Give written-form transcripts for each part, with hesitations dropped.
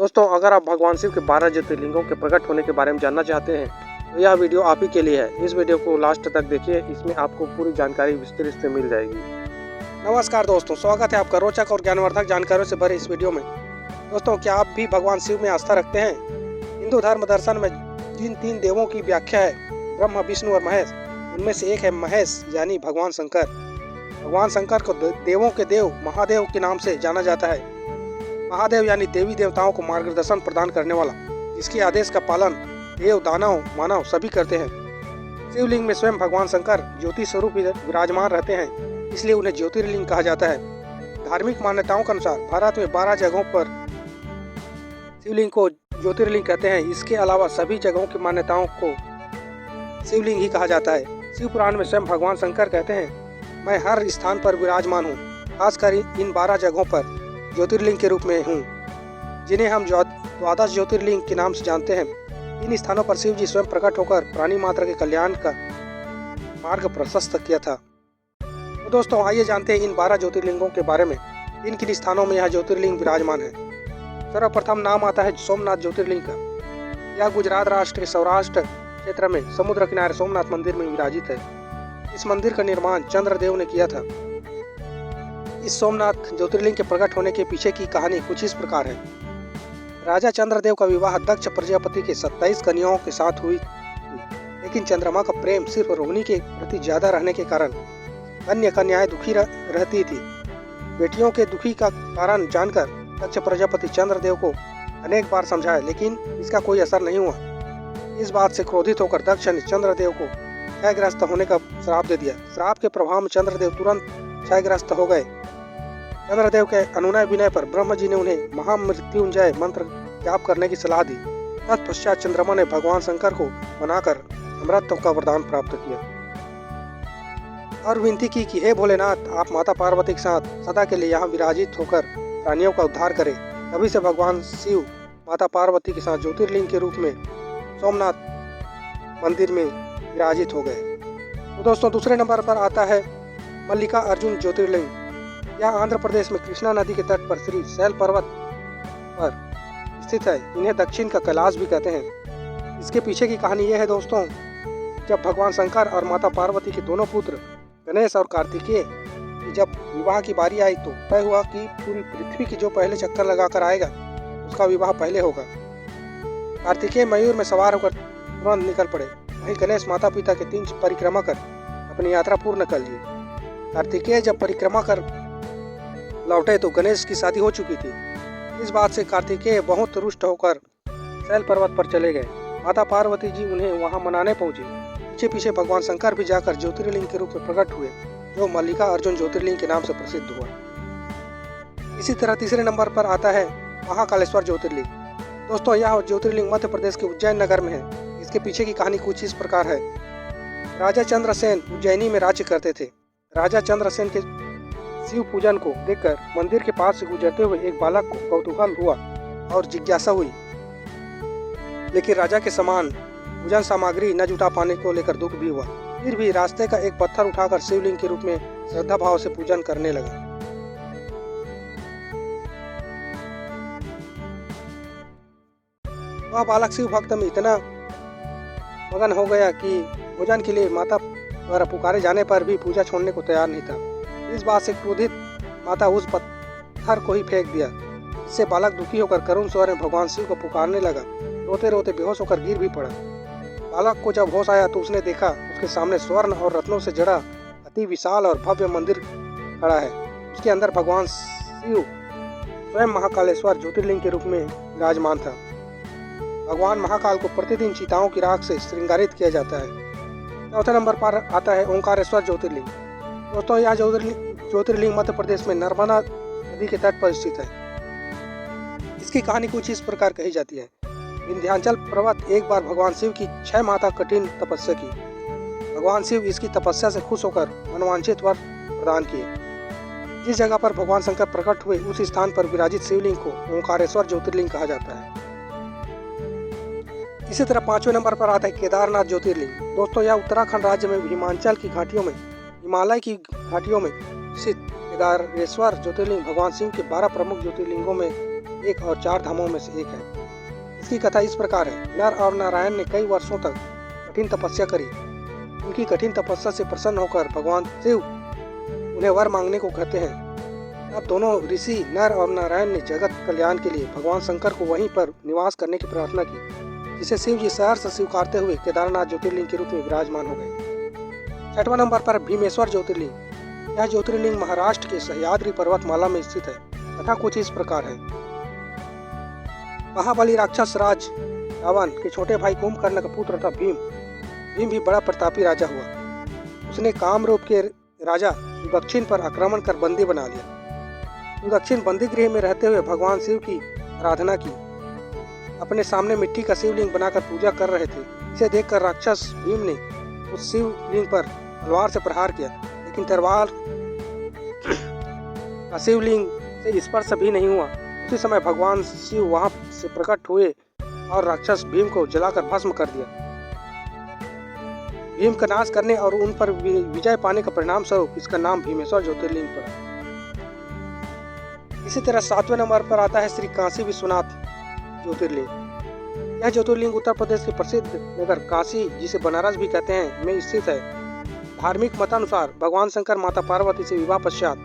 दोस्तों, अगर आप भगवान शिव के 12 ज्योतिर्लिंगों के प्रकट होने के बारे में जानना चाहते हैं तो यह वीडियो आप ही के लिए है। इस वीडियो को लास्ट तक देखिए, इसमें आपको पूरी जानकारी विस्तृत से मिल जाएगी। नमस्कार दोस्तों, स्वागत है आपका रोचक और ज्ञानवर्धक जानकारियों से भरे इस वीडियो में। दोस्तों, क्या आप भी भगवान शिव में आस्था रखते हैं? हिंदू धर्म दर्शन में जिन 3 देवों की व्याख्या है, ब्रह्मा, विष्णु और महेश, उनमें से एक है महेश यानी भगवान शंकर। भगवान शंकर को देवों के देव महादेव के नाम से जाना जाता है। महादेव यानी देवी देवताओं को मार्गदर्शन प्रदान करने वाला, जिसके आदेश का पालन देव, दानव, मानव सभी करते हैं। शिवलिंग में स्वयं भगवान शंकर ज्योति स्वरूप विराजमान रहते हैं, इसलिए उन्हें ज्योतिर्लिंग कहा जाता है। धार्मिक मान्यताओं के अनुसार भारत में 12 जगहों पर शिवलिंग को ज्योतिर्लिंग कहते हैं। इसके अलावा सभी जगहों की मान्यताओं को शिवलिंग ही कहा जाता है। शिव पुराण में स्वयं भगवान शंकर कहते हैं, मैं हर स्थान पर विराजमान हूँ, खासकर इन 12 जगहों पर ज्योतिर्लिंग के रूप में हूँ, जिन्हें हम 12 ज्योतिर्लिंग के नाम से जानते हैं। इन स्थानों पर शिव जी स्वयं प्रकट होकर प्राणी मात्र के कल्याण का मार्ग प्रशस्त किया था। तो दोस्तों, आइए जानते हैं इन 12 ज्योतिर्लिंगों के बारे में। किन किन स्थानों में यह ज्योतिर्लिंग विराजमान है। सर्वप्रथम नाम आता है सोमनाथ ज्योतिर्लिंग का। यह गुजरात राज्य के सौराष्ट्र क्षेत्र में समुद्र किनारे सोमनाथ मंदिर में विराजित है। इस मंदिर का निर्माण चंद्रदेव ने किया था। इस सोमनाथ ज्योतिर्लिंग के प्रकट होने के पीछे की कहानी कुछ इस प्रकार है। राजा चंद्रदेव का विवाह दक्ष प्रजापति के 27 कन्याओं के साथ हुई, लेकिन चंद्रमा का प्रेम सिर्फ रोहिणी के प्रति ज्यादा रहने के कारण अन्य कन्याएं दुखी रहती थी। बेटियों के दुखी का कारण जानकर दक्ष प्रजापति चंद्रदेव को अनेक बार समझाया, लेकिन इसका कोई असर नहीं हुआ। इस बात से क्रोधित होकर दक्ष ने चंद्रदेव को क्षयग्रस्त होने का श्राप दे दिया। श्राप के प्रभाव में चंद्रदेव तुरंत क्षयग्रस्त हो गए। चंद्रदेव के अनुनय विनय पर ब्रह्मा जी ने उन्हें महामृत्युंजय मंत्र जाप करने की सलाह दी। तत्पश्चात चंद्रमा ने भगवान शंकर को बनाकर अमृत का वरदान प्राप्त किया और विनती की कि हे भोलेनाथ, आप माता पार्वती के साथ सदा के लिए यहाँ विराजित होकर प्राणियों का उद्धार करें। तभी से भगवान शिव माता पार्वती के साथ ज्योतिर्लिंग के रूप में सोमनाथ मंदिर में विराजित हो गए। तो दोस्तों, दूसरे नंबर पर आता है मल्लिका अर्जुन ज्योतिर्लिंग। यह आंध्र प्रदेश में कृष्णा नदी के तट पर श्री शैल पर्वत पर स्थित है। इन्हें दक्षिण का कैलाश भी कहते हैं। इसके पीछे की कहानी यह है दोस्तों, जब भगवान शंकर और माता पार्वती के दोनों पुत्र गणेश और कार्तिकेय की जब विवाह की बारी आई तो तय हुआ कि पूरी पृथ्वी की जो पहले चक्कर लगाकर आएगा उसका विवाह पहले होगा। कार्तिकेय मयूर में सवार होकर तुरंत निकल पड़े। वहीं गणेश माता पिता के 3 परिक्रमा कर अपनी यात्रा पूर्ण कर लिए। कार्तिकेय जब परिक्रमा कर लौटे तो गणेश की शादी हो चुकी थी। इस बात से कार्तिकेय बहुत रुष्ट होकर शैल पर्वत पर चले गए। माता पार्वती जी उन्हें वहां मनाने पहुंचे। पीछे पीछे भगवान शंकर भी जाकर ज्योतिर्लिंग के रूप में प्रकट हुए, जो मल्लिका अर्जुन ज्योतिर्लिंग के नाम से प्रसिद्ध हुआ। इसी तरह तीसरे नंबर पर आता है महाकालेश्वर ज्योतिर्लिंग। दोस्तों, यह ज्योतिर्लिंग मध्य प्रदेश के उज्जैन नगर में है। इसके पीछे की कहानी कुछ इस प्रकार है। राजा चंद्रसेन उज्जैनी में राज्य करते थे। राजा चंद्रसेन के शिव पूजन को देखकर मंदिर के पास से गुजरते हुए एक बालक को कौतूहल हुआ और जिज्ञासा हुई, लेकिन राजा के समान पूजन सामग्री न जुटा पाने को लेकर दुख भी हुआ। फिर भी रास्ते का एक पत्थर उठाकर शिवलिंग के रूप में श्रद्धा भाव से पूजन करने लगा। वह बालक शिव भक्त में इतना मगन हो गया कि पूजन के लिए माता द्वारा पुकारे जाने पर भी पूजा छोड़ने को तैयार नहीं था। इस बात से क्रोधित माता उस पत्थर को ही फेंक दिया। इससे बालक दुखी होकर करुण स्वर में भगवान शिव को पुकारने लगा। रोते रोते बेहोश होकर गिर भी पड़ा। बालक को जब होश आया तो उसने देखा उसके सामने स्वर्ण और रत्नों से जड़ा अति विशाल और भव्य मंदिर खड़ा है। उसके अंदर भगवान शिव स्वयं महाकालेश्वर ज्योतिर्लिंग के रूप में विराजमान था। भगवान महाकाल को प्रतिदिन चिताओं की राख से श्रृंगारित किया जाता है। चौथे नंबर पर आता है ओंकारेश्वर ज्योतिर्लिंग। दोस्तों, यह ज्योतिर्लिंग मध्य प्रदेश में नर्मदा नदी के तट पर स्थित है। इसकी कहानी कुछ इस प्रकार कही जाती है। विंध्याचल पर्वत एक बार भगवान शिव की 6 माह तक कठिन तपस्या की। भगवान शिव इसकी तपस्या से खुश होकर मनवांछित वर प्रदान किए। जिस जगह पर भगवान शंकर प्रकट हुए उस स्थान पर विराजित शिवलिंग को ओंकारेश्वर ज्योतिर्लिंग कहा जाता है। इसी तरह 5वें नंबर पर आता है केदारनाथ ज्योतिर्लिंग। दोस्तों, यह उत्तराखंड राज्य में हिमाचल की घाटियों में हिमालय की घाटियों में स्थित केदारेश्वर ज्योतिर्लिंग भगवान शिव के 12 प्रमुख ज्योतिर्लिंगों में एक और 4 धामों में से एक है। इसकी कथा इस प्रकार है। नर और नारायण ने कई वर्षों तक कठिन तपस्या करी। उनकी कठिन तपस्या से प्रसन्न होकर भगवान शिव उन्हें वर मांगने को कहते हैं। अब दोनों ऋषि नर और नारायण ने जगत कल्याण के लिए भगवान शंकर को वहीं पर निवास करने की प्रार्थना की, जिसे शिव जी सहर्ष स्वीकारते हुए केदारनाथ ज्योतिर्लिंग के रूप में विराजमान हो गए। 6वां नंबर पर भीमेश्वर ज्योतिर्लिंग। यह ज्योतिर्लिंग महाराष्ट्र के सह्याद्री पर्वतमाला में स्थित है। कथा कुछ इस प्रकार है। महाबली राक्षस राज रावण के छोटे भाई कुंभकर्ण का पुत्र था भीम। भीम भी बड़ा प्रतापी राजा हुआ। उसने कामरूप के राजा सुदक्षिण पर आक्रमण कर बंदी बना लिया। सुदक्षिण बंदी गृह में रहते हुए भगवान शिव की आराधना की। अपने सामने मिट्टी का शिवलिंग बनाकर पूजा कर रहे थे। इसे देखकर राक्षस भीम ने उस शिवलिंग पर तलवार से प्रहार किया, लेकिन तलवार का शिवलिंग से स्पर्श भी नहीं हुआ। उसी समय भगवान शिव वहां से प्रकट हुए और राक्षस भीम को जलाकर भस्म कर दिया। भीम का नाश करने और उन पर विजय पाने का परिणाम स्वरूप इसका नाम भीमेश्वर ज्योतिर्लिंग पड़ा। इसी तरह 7वें नंबर पर आता है श्री काशी विश्वनाथ ज्योतिर्लिंग। यह ज्योतिर्लिंग उत्तर प्रदेश के प्रसिद्ध नगर काशी, जिसे बनारस भी कहते हैं, में स्थित है। धार्मिक मतानुसार भगवान शंकर माता पार्वती से विवाह पश्चात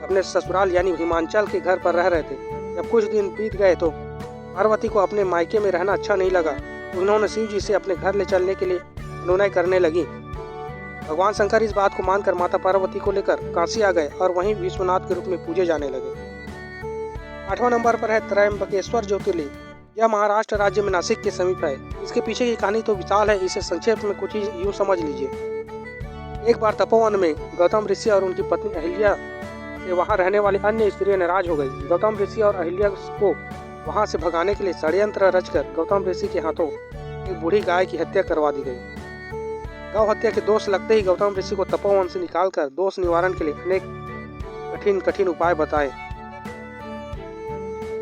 अपने ससुराल यानी हिमांचल के घर पर रह रहे थे। जब कुछ दिन बीत गए तो पार्वती को अपने मायके में रहना अच्छा नहीं लगा। उन्होंने शिव जी से अपने घर ले चलने के लिए अनुनय करने लगी। भगवान शंकर इस बात को मानकर माता पार्वती को लेकर काशी आ गए और वहीं विश्वनाथ के रूप में पूजे जाने लगे। 8वां नंबर पर है त्रयंबकेश्वर ज्योतिर्लिंग। यह महाराष्ट्र राज्य में नासिक के समीप है। इसके पीछे की कहानी तो विशाल है, इसे संक्षेप में कुछ यूँ समझ लीजिए। एक बार तपोवन में गौतम ऋषि और उनकी पत्नी अहिल्या से वहां रहने वाली अन्य स्त्रियां नाराज हो गई। गौतम ऋषि और अहिल्या को वहां से भगाने के लिए षड्यंत्र रचकर गौतम ऋषि के हाथों एक बूढ़ी गाय की हत्या करवा दी गई। गौ हत्या के दोष लगते ही गौतम ऋषि को तपोवन से निकालकर दोष निवारण के लिए अनेक कठिन उपाय बताए,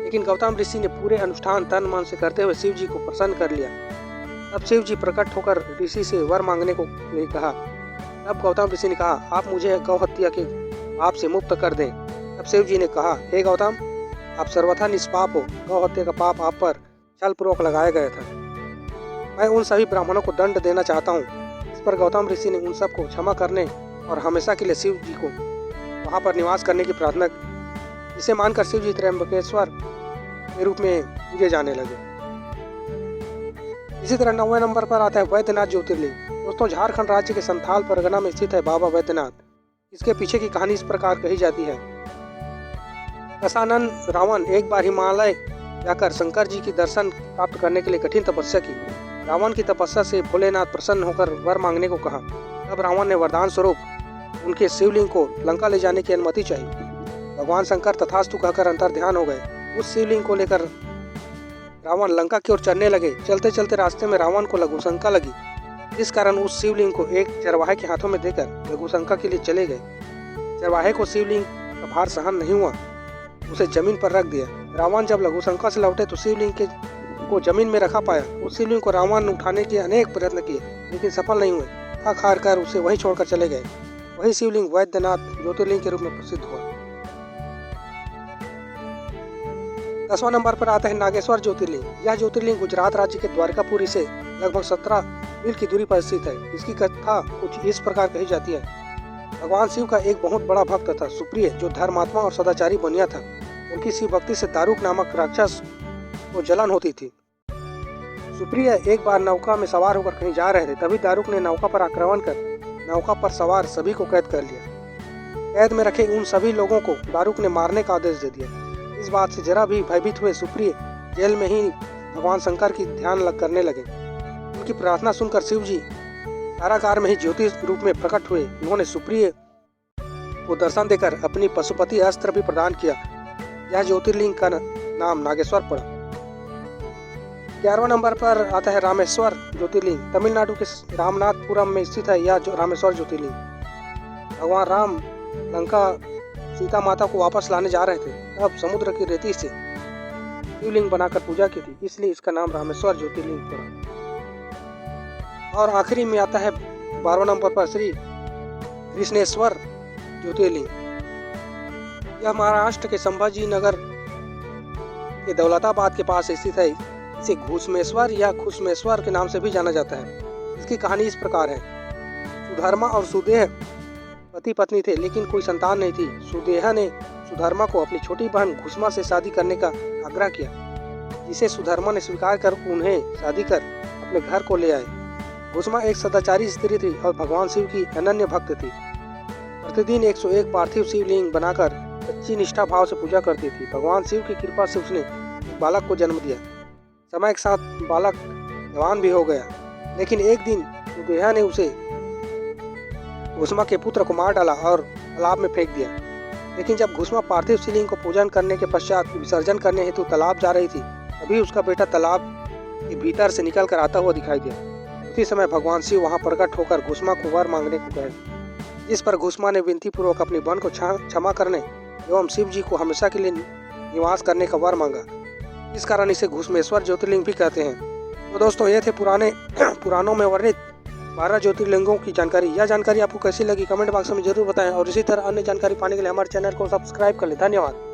लेकिन गौतम ऋषि ने पूरे अनुष्ठान तन मन से करते हुए शिव जी को प्रसन्न कर लिया। तब शिव जी प्रकट होकर ऋषि से वर मांगने को लिए कहा। तब गौतम ऋषि ने कहा, आप मुझे गौ हत्या के पाप से मुक्त कर दें। तब शिव जी ने कहा, हे गौतम, आप सर्वथा निष्पाप हो। गौ हत्या का पाप आप पर छलपूर्वक लगाया गया था। मैं उन सभी ब्राह्मणों को दंड देना चाहता हूँ। इस पर गौतम ऋषि ने उन सबको क्षमा करने और हमेशा के लिए शिव जी को वहाँ पर निवास करने की प्रार्थना की, जिसे मानकर शिव जी त्रयंबकेश्वर के रूप में पूजे जाने लगे। इसी तरह 9वें नंबर पर आता है वैद्यनाथ ज्योतिर्लिंग। दोस्तों, झारखंड राज्य के संथाल परगना में स्थित है बाबा वैद्यनाथ। इसके पीछे की कहानी इस प्रकार कही जाती है। दशानन रावण एक बार हिमालय जाकर शंकर जी की दर्शन प्राप्त करने के लिए कठिन तपस्या की। रावण की तपस्या से भोलेनाथ प्रसन्न होकर वर मांगने को कहा। तब रावण ने वरदान स्वरूप उनके शिवलिंग को लंका ले जाने की अनुमति चाहिए। भगवान शंकर तथास्तु कहकर अंतर्ध्यान हो गए। उस शिवलिंग को लेकर रावण लंका की ओर चलने लगे। चलते चलते रास्ते में रावण को लघुशंका लगी, जिस कारण उस शिवलिंग को एक चरवाहे के हाथों में देकर लघुशंका के लिए चले गए। चरवाहे को शिवलिंग का भार सहन नहीं हुआ, उसे जमीन पर रख दिया। रावण जब लघुशंका से लौटे तो शिवलिंग को जमीन में रखा पाया। उस शिवलिंग को रावण ने उठाने के अनेक प्रयत्न किए, लेकिन सफल नहीं हुए। थक हार कर उसे वहीं छोड़कर चले गए। वही शिवलिंग वैद्यनाथ ज्योतिर्लिंग के रूप में प्रसिद्ध हुआ। 10वां नंबर पर आता है नागेश्वर ज्योतिर्लिंग। यह ज्योतिर्लिंग गुजरात राज्य के द्वारकापुरी से लगभग 17 मील की दूरी पर स्थित है। इसकी कथा कुछ इस प्रकार कही जाती है। भगवान शिव का एक बहुत बड़ा भक्त था सुप्रिय, जो धर्मात्मा और सदाचारी बनिया था। उनकी शिव भक्ति से दारुक नामक राक्षस को जलन होती थी। सुप्रिय एक बार नौका में सवार होकर कहीं जा रहे थे। तभी दारुक ने नौका पर आक्रमण कर नौका पर सवार सभी को कैद कर लिया। कैद में रखे उन सभी लोगों को दारुक ने मारने का आदेश दे दिया। इस बात से जरा भी भयभीत हुए सुप्रिय जेल में ही भगवान शंकर की ध्यान करने लगे। उनकी प्रार्थना सुनकर शिव जी कारागार में ही ज्योति रूप में प्रकट हुए। उन्होंने सुप्रिय को दर्शन देकर अपनी पशुपति अस्त्र भी प्रदान किया। यह ज्योतिर्लिंग का नाम नागेश्वर पड़ा। 11वां नंबर पर आता है रामेश्वर ज्योतिर्लिंग। तमिलनाडु के रामनाथपुरम में स्थित है यह रामेश्वर ज्योतिर्लिंग। भगवान राम लंका सीता माता को वापस लाने जा रहे थे, तब समुद्र की रेती से शिवलिंग बनाकर पूजा की थी, इसलिए इसका नाम रामेश्वर ज्योतिर्लिंग पड़ा। और आखिरी में आता है 12वां नंबर पर श्री कृष्णेश्वर ज्योतिर्लिंग। यह महाराष्ट्र के संभाजी नगर के दौलताबाद के पास स्थित है। इसे घुसमेश्वर या खुसमेश्वर के नाम से भी जाना जाता है। इसकी कहानी इस प्रकार है। सुधर्मा और सुदेह पति पत्नी थे, लेकिन कोई संतान नहीं थी। सुदेहा ने सुधर्मा को अपनी छोटी बहन घुसमा से शादी करने का आग्रह किया, जिसे सुधर्मा ने स्वीकार कर उन्हें शादी कर अपने घर को ले आए। घुसमा एक सदाचारी स्त्री थी और भगवान शिव की अनन्य भक्त थी। प्रतिदिन 101 पार्थिव शिवलिंग बनाकर सच्ची निष्ठा भाव से पूजा करती थी। भगवान शिव की कृपा से उसने एक बालक को जन्म दिया। समय के साथ बालक जवान भी हो गया, लेकिन एक दिन सुदेहा ने उसे घुसमा के पुत्र को मार डाला और तालाब में फेंक दिया। लेकिन जब घुसमा पार्थिव शिवलिंग को पूजन करने के पश्चात विसर्जन करने हेतु तालाब जा रही थी, तभी उसका बेटा तालाब के भीतर से निकल कर आता हुआ दिखाई दिया। उसी समय भगवान शिव वहां प्रकट होकर घुसमा को वर मांगने को कहे, जिस पर घुसमा ने विनती पूर्वक अपनी बहन को क्षमा करने एवं शिव जी को हमेशा के लिए निवास करने का वर मांगा। इस कारण इसे घुसमेश्वर ज्योतिर्लिंग भी कहते हैं। तो दोस्तों, ये थे पुराणों में वर्णित 12 ज्योतिर्लिंगों की जानकारी। यह जानकारी आपको कैसी लगी कमेंट बॉक्स में जरूर बताएं और इसी तरह अन्य जानकारी पाने के लिए हमारे चैनल को सब्सक्राइब कर लें। धन्यवाद।